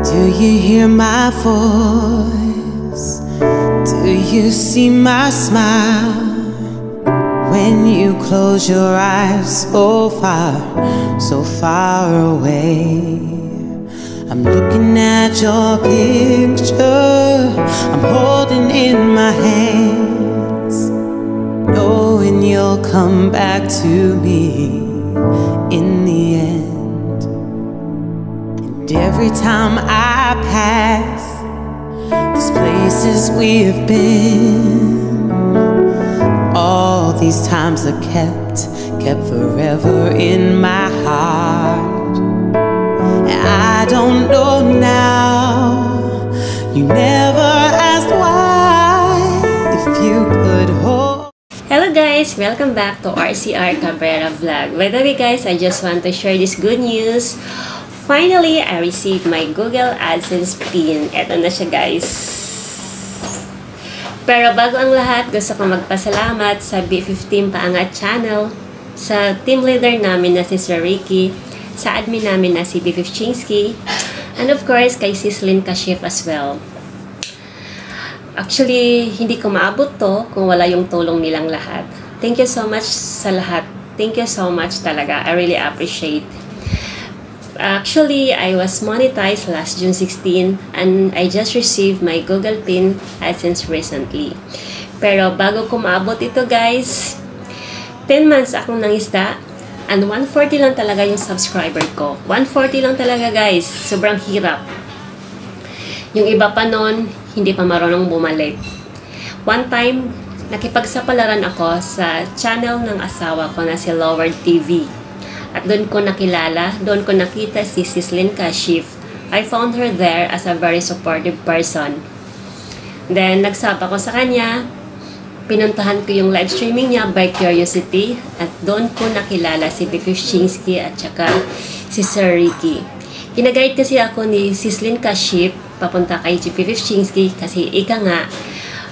Do you hear my voice? Do you see my smile? When you close your eyes, so far away. I'm looking at your picture, I'm holding in my hands, knowing you'll come back to me in the end. And every time I pass these places we've been, all these times are kept forever in my heart. I don't know now, you never asked why, if you could hold. Hello guys! Welcome back to RCR Cabrera Vlog. By the way guys, I just want to share this good news. Finally, I received my Google AdSense PIN. Eto na siya guys. Pero bago ang lahat, gusto ko magpasalamat sa B15 Paangat Channel, sa team leader namin na si Sir Ricky, sa admin namin na si B15ski, and of course, kay Sislin Kashif as well. Actually, hindi ko maabot to kung wala yung tulong nilang lahat. Thank you so much sa lahat. Thank you so much talaga. I really appreciate. Actually, I was monetized last June 16 and I just received my Google PIN AdSense recently. Pero bago ko maabot ito guys, 10 months akong nangisda and 140 lang talaga yung subscriber ko. 140 lang talaga guys. Sobrang hirap. Yung iba pa nun, hindi pa marunong bumalik. One time, nakipagsapalaran ako sa channel ng asawa ko na si Lower TV. At doon ko nakilala, doon ko nakita si Sislin Kashif. I found her there as a very supportive person. Then, nagsapa ko sa kanya. Pinuntahan ko yung live streaming niya by curiosity. At doon ko nakilala si B15ski at saka si Sir Ricky. Kinaguide kasi ako ni Sislin Kashif papunta kay B15ski kasi ika nga,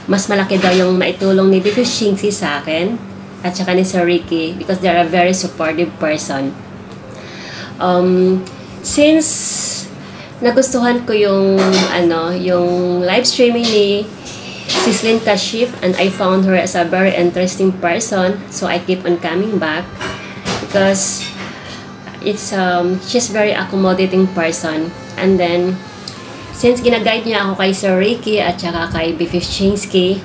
mas malaki daw yung maitulong ni B15ski sa akin at saka ni Sir Ricky because they're a very supportive person. Since nagustuhan ko yung live streaming ni Sislin Kashif and I found her as a very interesting person, so I keep on coming back because she's very accommodating person. And then since ginaguide niya ako kay Sir Ricky at saka kay B15ski,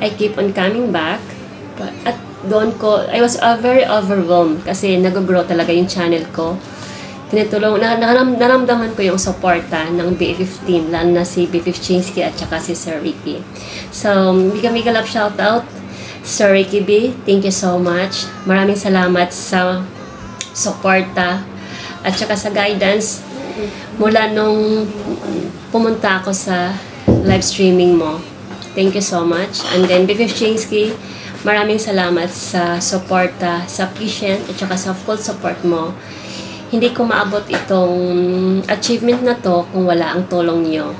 I keep on coming back. At doon ko, I was very overwhelmed kasi nag-grow talaga yung channel ko. Naramdaman ko yung suporta ng B15, lalo na si B15ski at saka si Sir Ricky. So, mega love shoutout, Sir Ricky B. Thank you so much. Maraming salamat sa suporta at saka sa guidance mula nung pumunta ako sa live streaming mo. Thank you so much. And then B15ski, maraming salamat sa suporta, sa patient at saka sa full support mo. Hindi ko maabot itong achievement na to kung wala ang tulong niyo.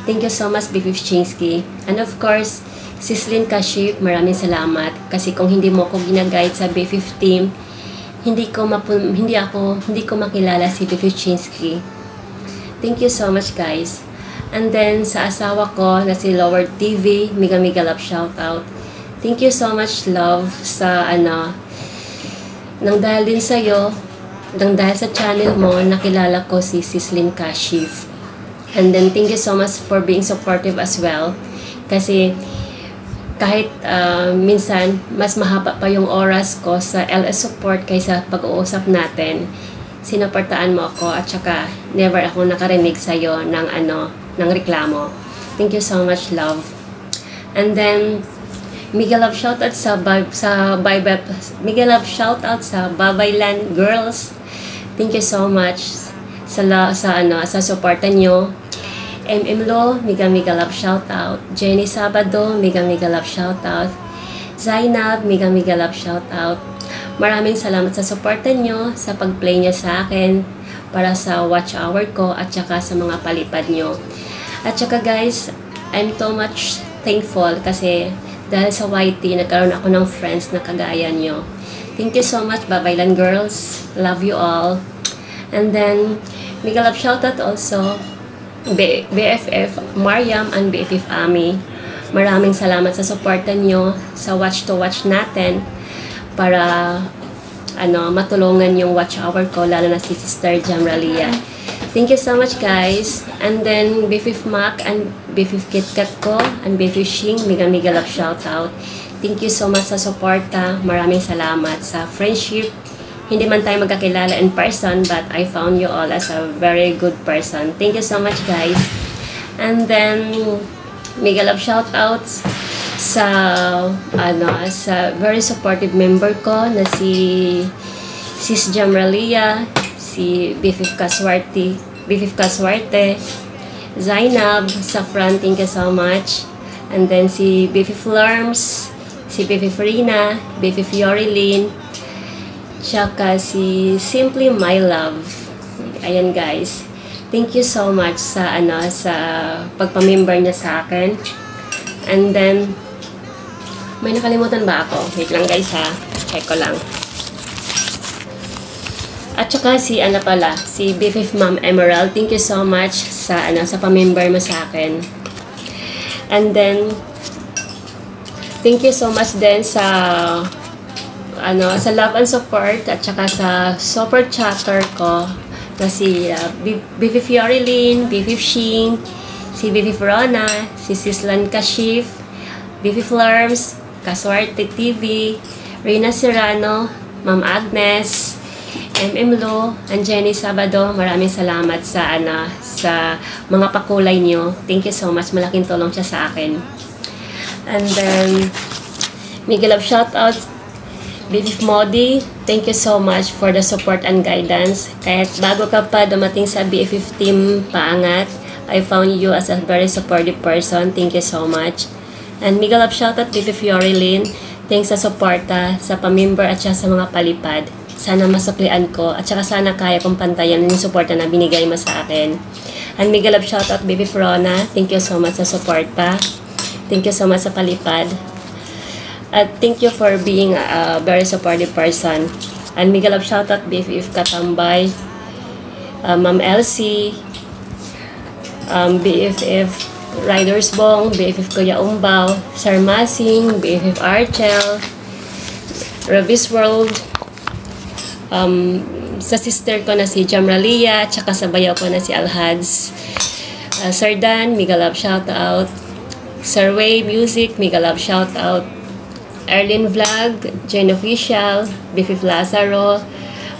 Thank you so much B15ski. And of course, Sislin Kashif, maraming salamat kasi kung hindi mo ko ginaguide sa B15, hindi ko makilala si B15ski. Thank you so much guys. And then sa asawa ko na si Lower TV, mega love shoutout. Thank you so much love sa nang dahil din sa'yo, nang dahil sa channel mo, nakilala ko si Sislin Kashif. And then thank you so much for being supportive as well. Kasi kahit minsan, mas mahaba pa yung oras ko sa LS support kaysa pag-uusap natin, sinuportaan mo ako at saka never ako nakarinig sa'yo ng reklamo. Thank you so much love. And then mega love shoutout sa Babaylan Girls. Thank you so much sa suporta nyo. Lo, mega love shoutout. Jenny Sabado, mega love shoutout. Zainab, mega love shoutout. Maraming salamat sa suporta nyo, sa pag-play nyo sa akin para sa watch hour ko at saka sa mga palipad nyo. At saka guys, I'm so much thankful kasi dahil sa YT, nagkaroon ako ng friends na kagaya nyo. Thank you so much, Babaylan Girls. Love you all. And then, Mega love shoutout also BFF Mariam and BFF Ami. Maraming salamat sa suporta nyo sa watch to watch natin para matulungan yung watch hour ko, lalo na si Sister Jamralia. Thank you so much guys. And then BFF Mac and BFF KitKat ko and BFF Shing, mega love shoutout. Thank you so much sa suporta. Maraming salamat sa friendship. Hindi man tayo magkakilala in person, but I found you all as a very good person. Thank you so much guys. And then mega love shoutouts sa sa very supportive member ko na si Sis Jamralia, si BFF Kaswarte, Zainab, Safran, thank you so much. And then si BFF Lerms, si BFF Rina, BFF Yorilyn, tsaka si Simply My Love. Ayan guys. Thank you so much sa sa pagpa-member niya sa akin. And then may nakalimutan ba ako? Wait lang guys ha. Check ko lang. At saka si si BFF Ma'am Emerald. Thank you so much sa sa pa-member mo sa akin. And then thank you so much din sa sa love and support at saka sa super chatter ko na si BFF Yorilyn, BFF Shing, si BFF Rona, si Sislan Kashif, BFF Lerms, Kaswarte TV, Rina Serrano, Ma'am Agnes, MM Lo, and Jenny Sabado. Maraming salamat sa sa mga pakulay nyo. Thank you so much. Malaking tulong siya sa akin. And then mega love shoutouts BFF Modi, thank you so much for the support and guidance. Kahit bago ka pa dumating sa BFF team Paangat, I found you as a very supportive person. Thank you so much. And mega love shoutout BFF Yorilyn, thanks sa suporta, sa pamember at sa mga palipad. Sana masuklian ko at saka sana kaya kong pantayan yung suporta na binigay mo sa akin. And mega love shoutout BFF Rona, thank you so much sa suporta. Thank you so much sa palipad. At thank you for being a very supportive person. And mega love shoutout BFF Katambay, Ma'am Elsie, BFF Riders Bong, BFF Kuya Umbaw, Sir Masing, BFF Archel, Ravis World, sa sister ko na si Jamralia, tsaka sa bayaw ko na si Alhads, Sir Dan, mega love shoutout, Sir Way Music, mega love shoutout, Erlyn Vlog, Jane Official, BFF Lazaro,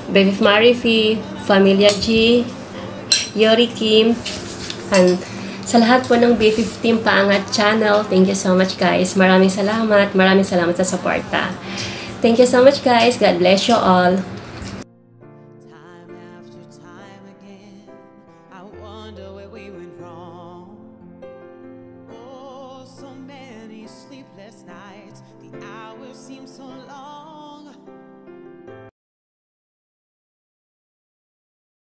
BFF Marifi, Familia G, Yori Kim, and sa lahat po ng BFF Team Paangat Channel, thank you so much guys. Maraming salamat sa suporta. Thank you so much guys. God bless you all. Time after time again, I wonder where we went wrong. Oh, so many sleepless nights, the hours seem so long.